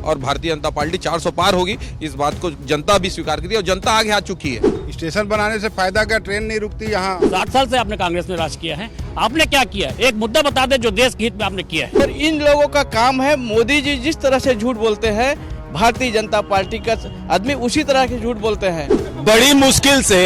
और भारतीय जनता पार्टी 400 पार होगी, इस बात को जनता भी स्वीकार करती है और जनता आगे आ चुकी है। स्टेशन बनाने से फायदा क्या, ट्रेन नहीं रुकती यहाँ। 60 साल से आपने कांग्रेस में राज किया है, आपने क्या किया? एक मुद्दा बता दे जो देश के हित में आपने किया है। पर इन लोगों का काम है, मोदी जी जिस तरह से झूठ बोलते हैं, भारतीय जनता पार्टी का आदमी उसी तरह के झूठ बोलते हैं। बड़ी मुश्किल से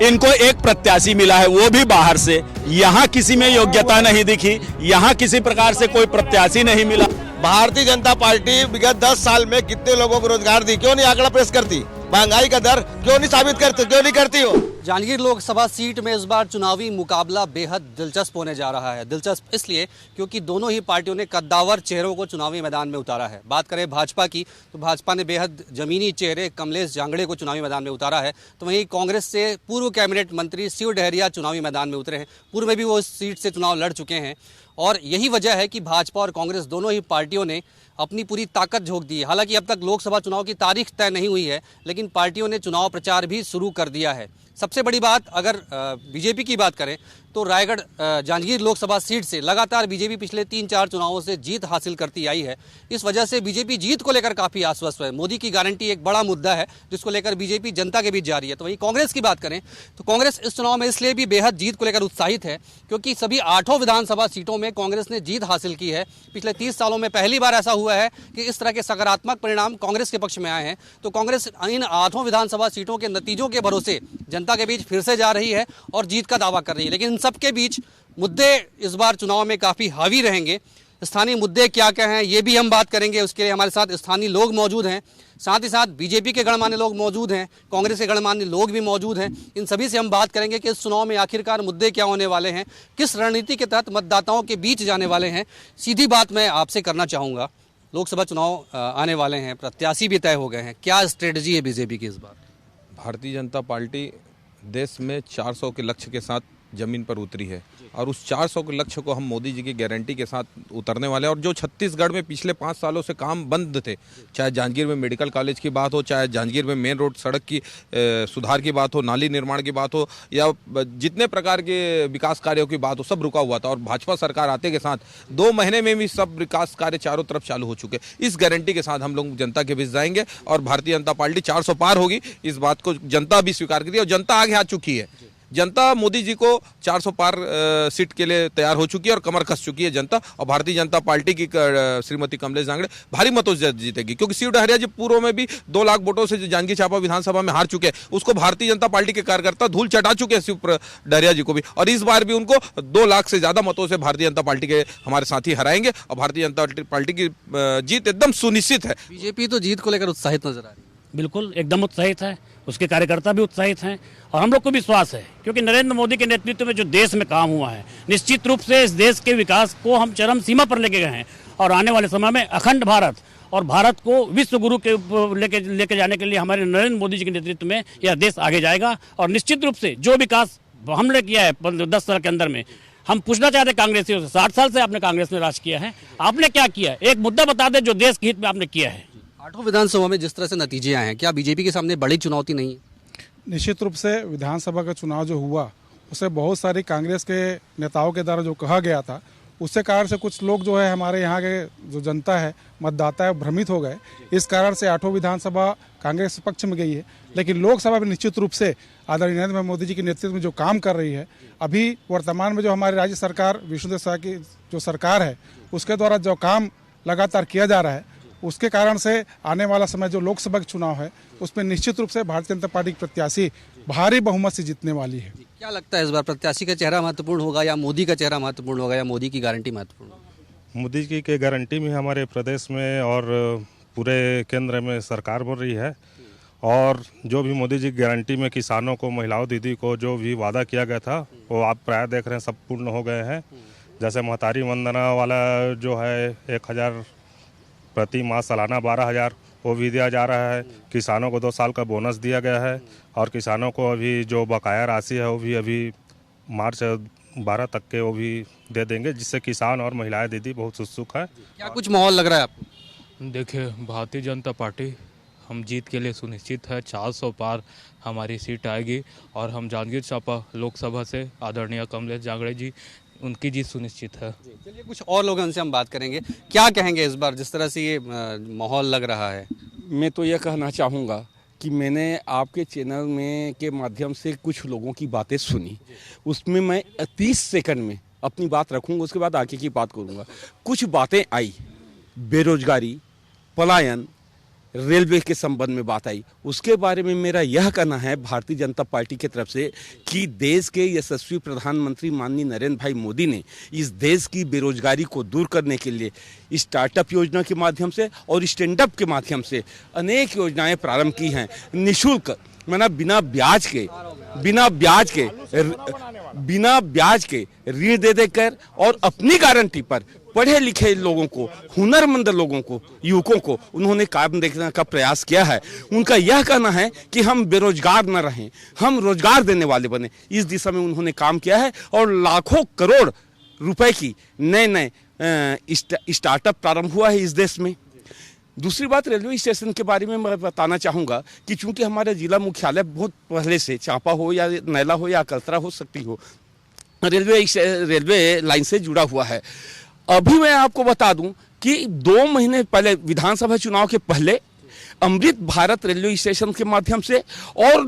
इनको एक प्रत्याशी मिला है, वो भी बाहर से। यहाँ किसी में योग्यता नहीं दिखी, यहाँ किसी प्रकार से कोई प्रत्याशी नहीं मिला। भारतीय जनता पार्टी विगत 10 साल में कितने लोगों को रोजगार दी, क्यों नहीं आंकड़ा पेश करती? महंगाई का दर क्यों नहीं साबित करते, क्यों नहीं करती हो? जांजगीर लोकसभा सीट में इस बार चुनावी मुकाबला बेहद दिलचस्प होने जा रहा है। दिलचस्प इसलिए क्योंकि दोनों ही पार्टियों ने कद्दावर चेहरों को चुनावी मैदान में उतारा है। बात करें भाजपा की तो भाजपा ने बेहद जमीनी चेहरे कमलेश जांगड़े को चुनावी मैदान में उतारा है, तो वहीं कांग्रेस से पूर्व कैबिनेट मंत्री शिव डहरिया चुनावी मैदान में उतरे हैं। पूर्व में भी वो इस सीट से चुनाव लड़ चुके हैं और यही वजह है कि भाजपा और कांग्रेस दोनों ही पार्टियों ने अपनी पूरी ताकत झोंक दी है। हालांकि अब तक लोकसभा चुनाव की तारीख तय नहीं हुई है, लेकिन पार्टियों ने चुनाव प्रचार भी शुरू कर दिया है। सबसे बड़ी बात, अगर बीजेपी की बात करें तो रायगढ़ जांजगीर लोकसभा सीट से लगातार बीजेपी पिछले 3-4 चुनावों से जीत हासिल करती आई है। इस वजह से बीजेपी जीत को लेकर काफ़ी आश्वस्त है। मोदी की गारंटी एक बड़ा मुद्दा है जिसको लेकर बीजेपी जनता के बीच जा रही है। तो वहीं कांग्रेस की बात करें तो कांग्रेस इस चुनाव में इसलिए भी बेहद जीत को लेकर उत्साहित है क्योंकि सभी 8 विधानसभा सीटों में कांग्रेस ने जीत हासिल की है। पिछले 30 सालों में पहली बार ऐसा हुआ है कि इस तरह के सकारात्मक परिणाम कांग्रेस के पक्ष में आए हैं। तो कांग्रेस इन 8 विधानसभा सीटों के नतीजों के भरोसे जनता के बीच फिर से जा रही है और जीत का दावा कर रही है। लेकिन इन सबके बीच मुद्दे इस बार चुनाव में काफ़ी हावी रहेंगे। स्थानीय मुद्दे क्या क्या हैं ये भी हम बात करेंगे। उसके लिए हमारे साथ स्थानीय लोग मौजूद हैं, साथ ही साथ बीजेपी के गणमान्य लोग मौजूद हैं, कांग्रेस के गणमान्य लोग भी मौजूद हैं। इन सभी से हम बात करेंगे कि इस चुनाव में आखिरकार मुद्दे क्या होने वाले हैं, किस रणनीति के तहत मतदाताओं के बीच जाने वाले हैं। सीधी बात मैं आपसे करना चाहूँगा, लोकसभा चुनाव आने वाले हैं, प्रत्याशी भी तय हो गए हैं, क्या स्ट्रेटजी है बीजेपी की इस बार? भारतीय जनता पार्टी देश में 400 के लक्ष्य के साथ जमीन पर उतरी है और उस 400 के लक्ष्य को हम मोदी जी की गारंटी के साथ उतरने वाले हैं। और जो छत्तीसगढ़ में पिछले 5 सालों से काम बंद थे, चाहे जांजगीर में मेडिकल कॉलेज की बात हो, चाहे जांजगीर में मेन रोड सड़क की सुधार की बात हो, नाली निर्माण की बात हो, या जितने प्रकार के विकास कार्यों की बात हो, सब रुका हुआ था। और भाजपा सरकार आते के साथ 2 महीने में भी सब विकास कार्य चारों तरफ चालू हो चुके। इस गारंटी के साथ हम लोग जनता के बीच जाएंगे और भारतीय जनता पार्टी 400 पार होगी, इस बात को जनता भी स्वीकार करती है और जनता आगे आ चुकी है। जनता मोदी जी को 400 पार सीट के लिए तैयार हो चुकी है और कमर कस चुकी है जनता। और भारतीय जनता पार्टी की श्रीमती कमलेश जांगड़े भारी मतों से जीतेगी, क्योंकि शिव डहरिया जी पूर्व में भी 2 लाख वोटों से जांजगीर चांपा विधानसभा में हार चुके हैं। उसको भारतीय जनता पार्टी के कार्यकर्ता धूल चटा चुके हैं, शिव डहरिया जी को भी। और इस बार भी उनको 2 लाख से ज्यादा मतों से भारतीय जनता पार्टी के हमारे साथी हराएंगे और भारतीय जनता पार्टी की जीत एकदम सुनिश्चित है। बीजेपी तो जीत को लेकर उत्साहित नजर आ रही है। बिल्कुल एकदम उत्साहित है, उसके कार्यकर्ता भी उत्साहित हैं और हम लोग को विश्वास है क्योंकि नरेंद्र मोदी के नेतृत्व में जो देश में काम हुआ है, निश्चित रूप से इस देश के विकास को हम चरम सीमा पर लेके गए हैं और आने वाले समय में अखंड भारत और भारत को विश्व गुरु के लेके जाने के लिए हमारे नरेंद्र मोदी जी के नेतृत्व में यह देश आगे जाएगा। और निश्चित रूप से जो विकास हमने किया है 10 साल के अंदर में, हम पूछना चाहते हैं कांग्रेसियों से, 60 साल से आपने कांग्रेस में राज किया है, आपने क्या किया? एक मुद्दा बता दें जो देश के हित में आपने किया है। 8 विधानसभा में जिस तरह से नतीजे आए हैं, क्या बीजेपी के सामने बड़ी चुनौती नहीं है? निश्चित रूप से विधानसभा का चुनाव जो हुआ उसे बहुत सारी कांग्रेस के नेताओं के द्वारा जो कहा गया था, उससे कारण से कुछ लोग जो है हमारे यहाँ के जो जनता है, मतदाता है, भ्रमित हो गए। इस कारण से 8 विधानसभा कांग्रेस पक्ष में गई है, लेकिन लोकसभा में निश्चित रूप से आदरणीय नरेंद्र मोदी जी के नेतृत्व में जो काम कर रही है, अभी वर्तमान में जो हमारी राज्य सरकार विष्णुदेव साय की जो सरकार है उसके द्वारा जो काम लगातार किया जा रहा है, उसके कारण से आने वाला समय जो लोकसभा का चुनाव है उसमें निश्चित रूप से भारतीय जनता पार्टी की प्रत्याशी भारी बहुमत से जीतने वाली है। क्या लगता है इस बार प्रत्याशी का चेहरा महत्वपूर्ण होगा या मोदी का चेहरा महत्वपूर्ण होगा या मोदी की गारंटी महत्वपूर्ण होगा? मोदी जी की गारंटी में हमारे प्रदेश में और पूरे केंद्र में सरकार बन रही है और जो भी मोदी जी की गारंटी में किसानों को, महिलाओं, दीदी को जो भी वादा किया गया था वो आप प्राय देख रहे हैं सब पूर्ण हो गए हैं। जैसे महतारी वंदना वाला जो है 1000 प्रति माह सालाना 12,000 वो भी दिया जा रहा है। किसानों को 2 साल का बोनस दिया गया है और किसानों को अभी जो बकाया राशि है वो भी अभी मार्च 12 तक के वो भी दे देंगे, जिससे किसान और महिलाएं दीदी बहुत उत्सुक है। क्या कुछ माहौल लग रहा है आपको? देखिए, भारतीय जनता पार्टी हम जीत के लिए सुनिश्चित है। 400 पार हमारी सीट आएगी और हम जांजगीर चांपा लोकसभा से आदरणीय कमलेश जांगड़े जी उनकी जीत सुनिश्चित है। चलिए कुछ और लोग हैं, उनसे हम बात करेंगे। क्या कहेंगे इस बार जिस तरह से ये माहौल लग रहा है? मैं तो यह कहना चाहूँगा कि मैंने आपके चैनल में के माध्यम से कुछ लोगों की बातें सुनी, उसमें मैं 30 सेकंड में अपनी बात रखूँगा, उसके बाद आगे की बात करूँगा। कुछ बातें आई, बेरोजगारी, पलायन, रेलवे के संबंध में बात आई। उसके बारे में मेरा यह कहना है भारतीय जनता पार्टी की तरफ से कि देश के यशस्वी प्रधानमंत्री माननीय नरेंद्र भाई मोदी ने इस देश की बेरोजगारी को दूर करने के लिए स्टार्टअप योजना के माध्यम से और स्टैंडअप के माध्यम से अनेक योजनाएं प्रारंभ की हैं। निःशुल्क माना बिना ब्याज के ऋण दे देकर और अपनी गारंटी पर पढ़े लिखे लोगों को, हुनरमंद लोगों को, युवकों को उन्होंने काम देखने का प्रयास किया है। उनका यह कहना है कि हम बेरोजगार न रहें, हम रोजगार देने वाले बने। इस दिशा में उन्होंने काम किया है और लाखों करोड़ रुपए की नए स्टार्टअप प्रारंभ हुआ है इस देश में। दूसरी बात, रेलवे स्टेशन के बारे में मैं बताना चाहूँगा कि चूंकि हमारे जिला मुख्यालय बहुत पहले से चांपा हो या नैला हो या कलतरा हो सकती हो, रेलवे लाइन से जुड़ा हुआ है। अभी मैं आपको बता दूं कि 2 महीने पहले विधानसभा चुनाव के पहले अमृत भारत रेलवे स्टेशन के माध्यम से और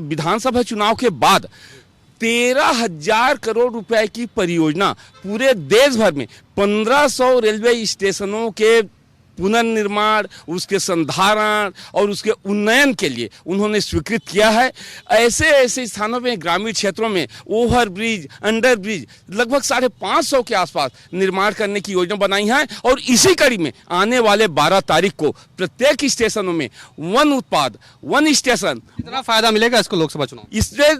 विधानसभा चुनाव के बाद 13,000 करोड़ रुपए की परियोजना पूरे देश भर में 1500 रेलवे स्टेशनों के पुनर्निर्माण, उसके संधारण और उसके उन्नयन के लिए उन्होंने स्वीकृत किया है। ऐसे स्थानों में, ग्रामीण क्षेत्रों में ओवर ब्रिज, अंडर ब्रिज लगभग 550 के आसपास निर्माण करने की योजना बनाई है। और इसी कड़ी में आने वाले 12 तारीख को प्रत्येक स्टेशनों में वन उत्पाद, वन स्टेशन। कितना फायदा मिलेगा इसको लोकसभा चुनाव? इससे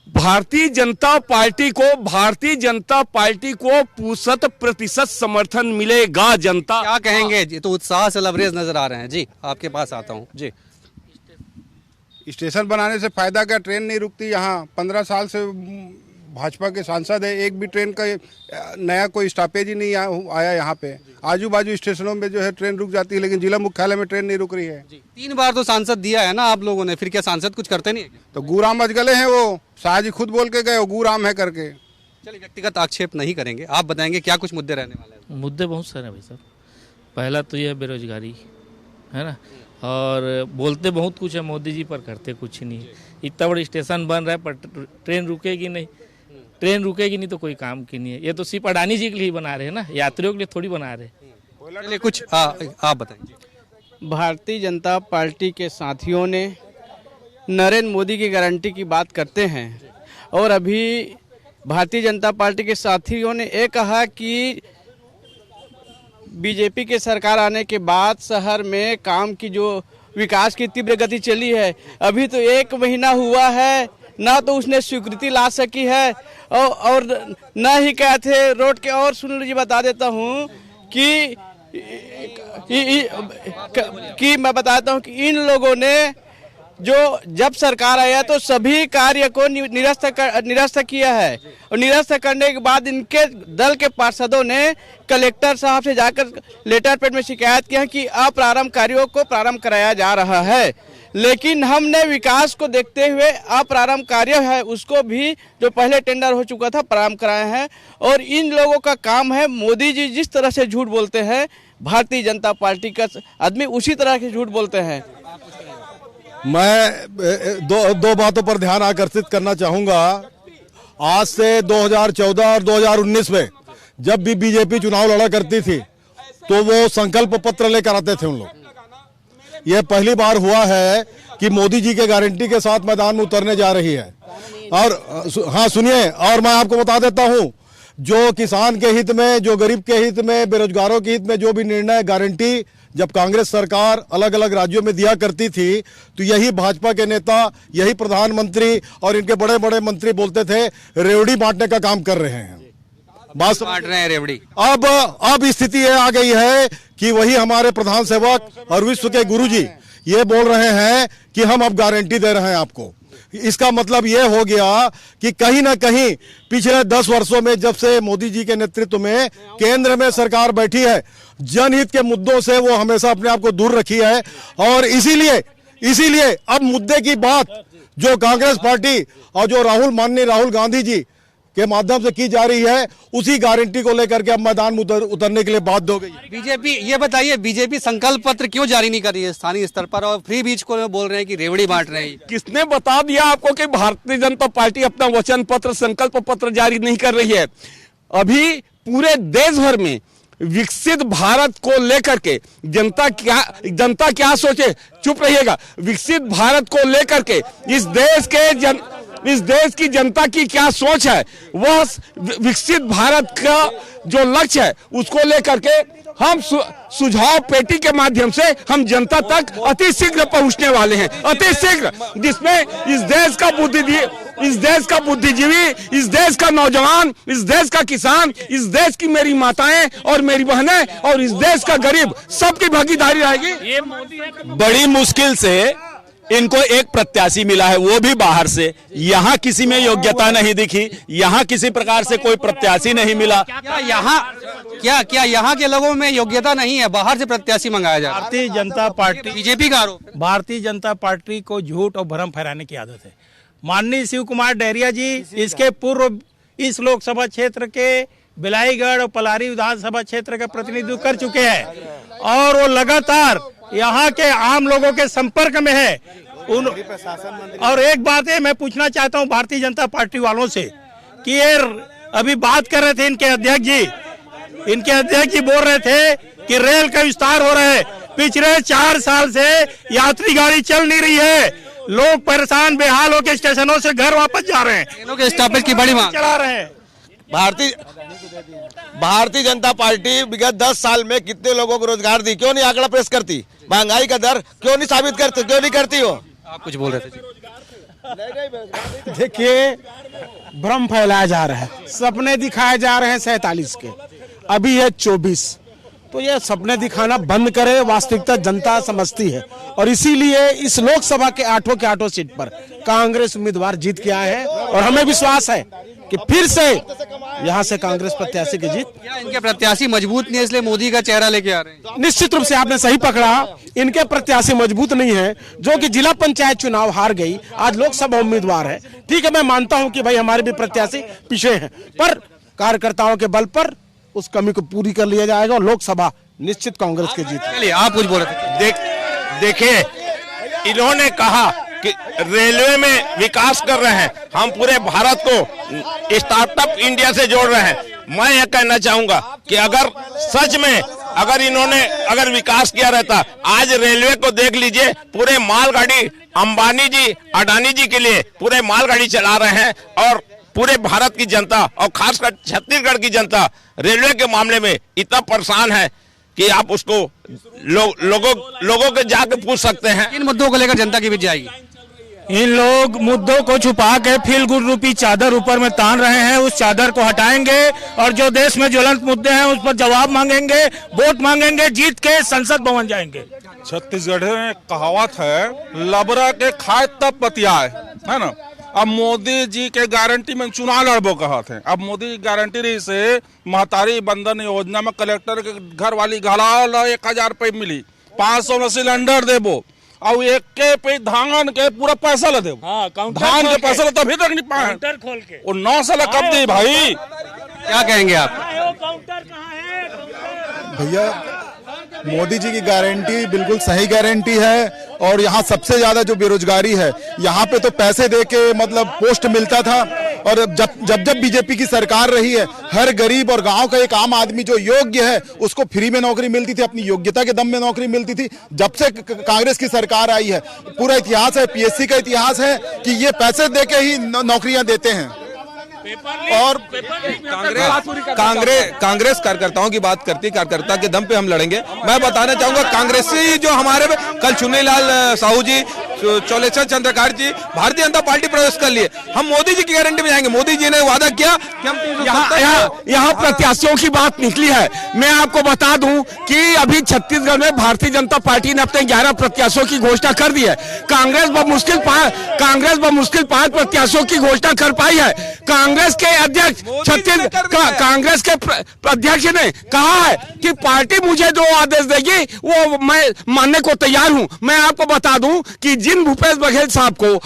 भारतीय जनता पार्टी को 100% समर्थन मिलेगा। जनता क्या कहेंगे? जी तो उत्साह से लबरेज नजर आ रहे हैं। जी आपके पास आता हूँ। जी स्टेशन बनाने से फायदा क्या, ट्रेन नहीं रुकती यहाँ। 15 साल से भाजपा के सांसद है, एक भी ट्रेन का नया कोई स्टॉपेज ही नहीं आया यहाँ पे। आजू बाजू स्टेशनों में जो है ट्रेन रुक जाती है, लेकिन जिला मुख्यालय में ट्रेन नहीं रुक रही है। 3 बार तो सांसद दिया है ना आप लोगों ने, फिर क्या सांसद कुछ करते नहीं है? तो गुराम अजगले हैं, वो शाह जी खुद बोल के गए गुराम है करके। चलिए व्यक्तिगत आक्षेप नहीं करेंगे, आप बताएंगे क्या कुछ मुद्दे रहने वाले हैं? मुद्दे बहुत सारे हैं भाई साहब। पहला तो यह बेरोजगारी है ना, और बोलते बहुत कुछ है मोदी जी, पर करते कुछ नहीं। इतना बड़ा स्टेशन बन रहा है पर ट्रेन रुकेगी नहीं। ट्रेन रुकेगी नहीं तो कोई काम की नहीं है। ये तो सिर्फ अडानी जी के लिए बना रहे हैं ना, यात्रियों के लिए थोड़ी बना रहे। चलिए कुछ आप बताएंगे। भारतीय जनता पार्टी के साथियों ने नरेंद्र मोदी की गारंटी की बात करते हैं और अभी भारतीय जनता पार्टी के साथियों ने ये कहा कि बीजेपी के सरकार आने के बाद शहर में काम की जो विकास की तीव्र गति चली है, अभी तो 1 महीना हुआ है, ना तो उसने स्वीकृति ला सकी है और न ही क्या थे रोड के। और सुन लीजिए, बता देता हूँ कि मैं बताता हूँ कि इन लोगों ने जो जब सरकार आया तो सभी कार्य को निरस्त किया है और निरस्त करने के बाद इनके दल के पार्षदों ने कलेक्टर साहब से जाकर लेटर पैड में शिकायत किया कि अप्रारंभ कार्यों को प्रारंभ कराया जा रहा है। लेकिन हमने विकास को देखते हुए अप्रारंभ कार्य है उसको भी जो पहले टेंडर हो चुका था प्रारंभ कराए हैं। और इन लोगों का काम है, मोदी जी जिस तरह से झूठ बोलते हैं, भारतीय जनता पार्टी का आदमी उसी तरह के झूठ बोलते हैं। मैं दो बातों पर ध्यान आकर्षित करना चाहूंगा। आज से 2014 और 2019 में जब भी बीजेपी चुनाव लड़ा करती थी तो वो संकल्प पत्र लेकर आते थे उन लोग। ये पहली बार हुआ है कि मोदी जी के गारंटी के साथ मैदान में उतरने जा रही है। और हाँ सुनिए, और मैं आपको बता देता हूं, जो किसान के हित में, जो गरीब के हित में, बेरोजगारों के हित में जो भी निर्णय गारंटी जब कांग्रेस सरकार अलग अलग राज्यों में दिया करती थी तो यही भाजपा के नेता, यही प्रधानमंत्री और इनके बड़े बड़े मंत्री बोलते थे रेवड़ी बांटने का काम कर रहे हैं, बात बांट रहे हैं रेवड़ी। अब स्थिति ये आ गई है कि वही हमारे प्रधान सेवक और विश्व के गुरुजी ये बोल रहे हैं कि हम अब गारंटी दे रहे हैं आपको। इसका मतलब ये हो गया कि कहीं ना कहीं पिछले 10 वर्षों में जब से मोदी जी के नेतृत्व में केंद्र में सरकार बैठी है, जनहित के मुद्दों से वो हमेशा अपने आप को दूर रखी है। और इसीलिए अब मुद्दे की बात जो कांग्रेस पार्टी और जो माननीय राहुल गांधी जी के माध्यम से की जा रही है, उसी गारंटी को लेकर के अब मैदान में उतरने के लिए बाध्य हो गई। बीजेपी, ये बताइए बीजेपी संकल्प पत्र क्यों जारी नहीं कर रही है स्थानीय स्तर पर, और फ्री बीज को बोल रहे हैं कि रेवड़ी बांट रहे हैं? किसने बता दिया आपको कि भारतीय जनता पार्टी अपना वचन पत्र, संकल्प पत्र जारी नहीं कर रही है? अभी पूरे देश भर में विकसित भारत को लेकर के जनता क्या सोचे, चुप रहिएगा, विकसित भारत को लेकर के इस देश की जनता की क्या सोच है, वह विकसित भारत का जो लक्ष्य है उसको लेकर के हम सुझाव पेटी के माध्यम से हम जनता तक अति शीघ्र पहुंचने वाले हैं, अति शीघ्र, जिसमें इस देश का बुद्धिजीवी, इस देश का नौजवान, इस देश का किसान, इस देश की मेरी माताएं और मेरी बहनें और इस देश का गरीब, सबकी भागीदारी रहेगी। बड़ी मुश्किल से इनको एक प्रत्याशी मिला है, वो भी बाहर से। यहाँ किसी में योग्यता नहीं दिखी, यहाँ किसी प्रकार से कोई प्रत्याशी नहीं मिला। क्या यहाँ के लोगों में योग्यता नहीं है, बाहर से प्रत्याशी मंगाया जा रहा है? भारतीय जनता पार्टी, बीजेपी का आरोप, भारतीय जनता पार्टी को झूठ और भ्रम फैलाने की आदत है। माननीय शिव कुमार डहरिया जी इसके पूर्व इस लोकसभा क्षेत्र के बिलाईगढ़ और पलारी विधानसभा क्षेत्र का प्रतिनिधित्व कर चुके हैं और वो लगातार यहाँ के आम लोगों के संपर्क में है। और एक बात है, मैं पूछना चाहता हूँ भारतीय जनता पार्टी वालों से कि ये अभी बात कर रहे थे इनके अध्यक्ष जी बोल रहे थे कि रेल का विस्तार हो रहा है। पिछले 4 साल से यात्री गाड़ी चल नहीं रही है, लोग परेशान बेहाल होकर स्टेशनों से घर वापस जा रहे हैं, स्टॉपेज की बड़ी मांग चला रहे हैं। भारतीय जनता पार्टी विगत 10 साल में कितने लोगों को रोजगार दी, क्यों नहीं आंकड़ा पेश करती? महंगाई का दर क्यों नहीं साबित करती, क्यों नहीं करती हो? आप कुछ बोल रहे थे? देखिए, भ्रम फैलाया जा रहा है, सपने दिखाए जा रहे हैं 47 के, अभी है 24। तो ये सपने दिखाना बंद करे, वास्तविकता जनता समझती है और इसीलिए इस लोकसभा के 8 सीट पर कांग्रेस उम्मीदवार जीत के आए हैं और हमें विश्वास है कि फिर से यहाँ से कांग्रेस प्रत्याशी की जीत। क्या इनके प्रत्याशी मजबूत नहीं है इसलिए मोदी का चेहरा लेके आ रहे हैं? निश्चित रूप से आपने सही पकड़ा, इनके प्रत्याशी मजबूत नहीं है। जो कि जिला पंचायत चुनाव हार गई, आज लोकसभा उम्मीदवार है। ठीक है, मैं मानता हूं कि भाई हमारे भी प्रत्याशी पीछे हैं, पर कार्यकर्ताओं के बल पर उस कमी को पूरी कर लिया जाएगा और लोकसभा निश्चित कांग्रेस की जीत। चलिए, आप कुछ बोल रहे थे? देखिए, इन्होंने कहा कि रेलवे में विकास कर रहे हैं, हम पूरे भारत को स्टार्टअप इंडिया से जोड़ रहे हैं। मैं यह कहना चाहूंगा कि अगर सच में अगर विकास किया रहता, आज रेलवे को देख लीजिए, पूरे मालगाड़ी अंबानी जी, अडानी जी के लिए पूरे मालगाड़ी चला रहे हैं और पूरे भारत की जनता और खासकर छत्तीसगढ़ की जनता रेलवे के मामले में इतना परेशान है कि आप उसको लोगों के जाके पूछ सकते हैं। इन मुद्दों को लेकर जनता की बीच जाएगी। इन लोग मुद्दों को छुपा के फील गुड रूपी चादर ऊपर में तान रहे हैं, उस चादर को हटाएंगे और जो देश में ज्वलंत मुद्दे हैं उस पर जवाब मांगेंगे, वोट मांगेंगे, जीत के संसद भवन जाएंगे। छत्तीसगढ़ में कहावत है, लबरा के खाए तब बतियाए, है ना। अब मोदी जी के गारंटी में चुनाव लड़बो कहते हैं। अब मोदी गारंटी रही से महतारी बंधन योजना में कलेक्टर के घर वाली घड़ा 1000 रुपये मिली, 500 में सिलेंडर देबो और एक के पे धान के पूरा पैसा ले देबो। धान के पैसा तभी तक नहीं पाए, खोल के वो 9 साल कब दी भाई? क्या कहेंगे आप? भैया, मोदी जी की गारंटी बिल्कुल सही गारंटी है और यहाँ सबसे ज्यादा जो बेरोजगारी है, यहाँ पे तो पैसे दे के मतलब पोस्ट मिलता था और जब बीजेपी की सरकार रही है, हर गरीब और गांव का एक आम आदमी जो योग्य है उसको फ्री में नौकरी मिलती थी, अपनी योग्यता के दम में नौकरी मिलती थी। जब से कांग्रेस की सरकार आई है, पूरा इतिहास है, पीएससी का इतिहास है कि ये पैसे दे के ही नौकरियां देते हैं। और कांग्रेस कार्यकर्ताओं की बात करती, कार्यकर्ता के दम पे हम लड़ेंगे। मैं बताना चाहूंगा, कांग्रेसी जो हमारे कल चुन्नीलाल साहू जी, चौलेश्वर चंद्रकार जी भारतीय जनता पार्टी प्रवेश कर लिए, हम मोदी जी की गारंटी में जाएंगे। मोदी जी ने वादा किया कि हम यहाँ प्रत्याशियों की बात निकली है। मैं आपको बता दूं कि अभी छत्तीसगढ़ में भारतीय जनता पार्टी ने अपने 11 प्रत्याशियों की घोषणा कर दी है। कांग्रेस बमुश्किल 5 प्रत्याशियों की घोषणा कर पाई है। कांग्रेस के अध्यक्ष कांग्रेस के अध्यक्ष ने कहा है कि पार्टी मुझे जो आदेश देगी वो मैं मानने को तैयार हूं। मैं आपको बता दूं कि जिन भूपेश बघेल साहब को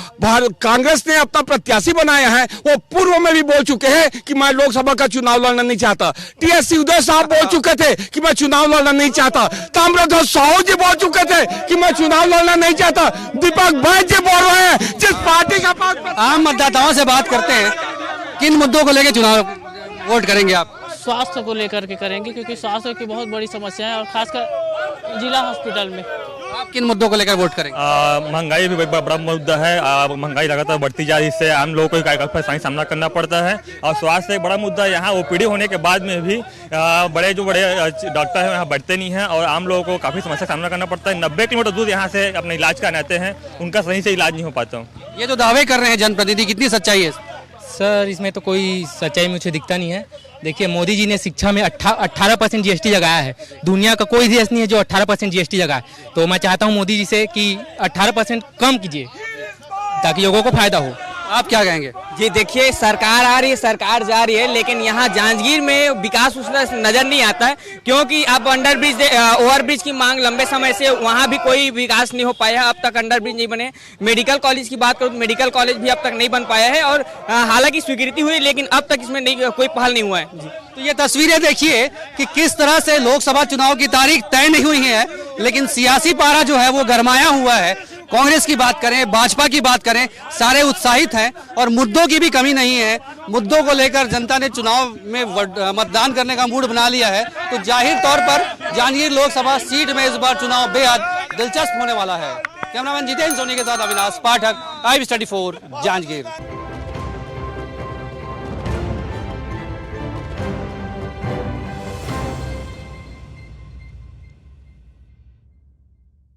कांग्रेस ने अपना प्रत्याशी बनाया है, वो पूर्व में भी बोल चुके हैं कि मैं लोकसभा का चुनाव लड़ना नहीं चाहता। टीएस उदय साहब बोल चुके थे कि मैं चुनाव लड़ना नहीं चाहता। ताम्रध्वज साहू जी बोल चुके थे कि मैं चुनाव लड़ना नहीं चाहता। दीपक बैज जी बोल रहे हैं जिस पार्टी का पास। आम मतदाताओं से बात करते हैं, किन मुद्दों को लेकर चुनाव वोट करेंगे आप? स्वास्थ्य को लेकर के करेंगे, क्योंकि स्वास्थ्य की बहुत बड़ी समस्या है और खासकर जिला हॉस्पिटल में। आप किन मुद्दों को लेकर वोट करेंगे? महंगाई भी बड़ा मुद्दा है। महंगाई लगातार बढ़ती जा रही है, इससे आम लोगों को परेशानी सामना करना पड़ता है। और स्वास्थ्य एक बड़ा मुद्दा है। यहाँ ओपीडी होने के बाद में भी बड़े डॉक्टर हैं यहाँ बढ़ते नहीं हैं और आम लोगों को काफ़ी समस्या का सामना करना पड़ता है। 90 किलोमीटर दूर यहाँ से अपना इलाज कराने आते हैं, उनका सही से इलाज नहीं हो पाता। ये जो दावे कर रहे हैं जनप्रतिनिधि, कितनी सच्चाई है? सर इसमें तो कोई सच्चाई मुझे दिखता नहीं है। देखिए, मोदी जी ने शिक्षा में 18% जीएसटी लगाया है। दुनिया का कोई देश नहीं है जो 18% जीएसटी लगाए। तो मैं चाहता हूं मोदी जी से कि 18% कम कीजिए ताकि लोगों को फायदा हो। आप क्या कहेंगे? जी देखिए, सरकार आ रही है, सरकार जा रही है, लेकिन यहाँ जांजगीर में विकास उतना नजर नहीं आता है, क्योंकि अब अंडरब्रिज ओवरब्रिज की मांग लंबे समय से, वहाँ भी कोई विकास नहीं हो पाया है। अब तक अंडरब्रिज नहीं बने। मेडिकल कॉलेज की बात करूँ तो मेडिकल कॉलेज भी अब तक नहीं बन पाया है और हालांकि स्वीकृति हुई, लेकिन अब तक इसमें नहीं, कोई पहल नहीं हुआ है। तो ये तस्वीरें देखिए कि किस तरह से लोकसभा चुनाव की तारीख तय नहीं हुई है, लेकिन सियासी पारा जो है वो गरमाया हुआ है। कांग्रेस की बात करें, भाजपा की बात करें, सारे उत्साहित हैं और मुद्दों की भी कमी नहीं है। मुद्दों को लेकर जनता ने चुनाव में मतदान करने का मूड बना लिया है। तो जाहिर तौर पर जांजगीर लोकसभा सीट में इस बार चुनाव बेहद दिलचस्प होने वाला है। कैमरामैन जितेंद्र सोनी के साथ अविनाश पाठक, IB/24 जांजगीर।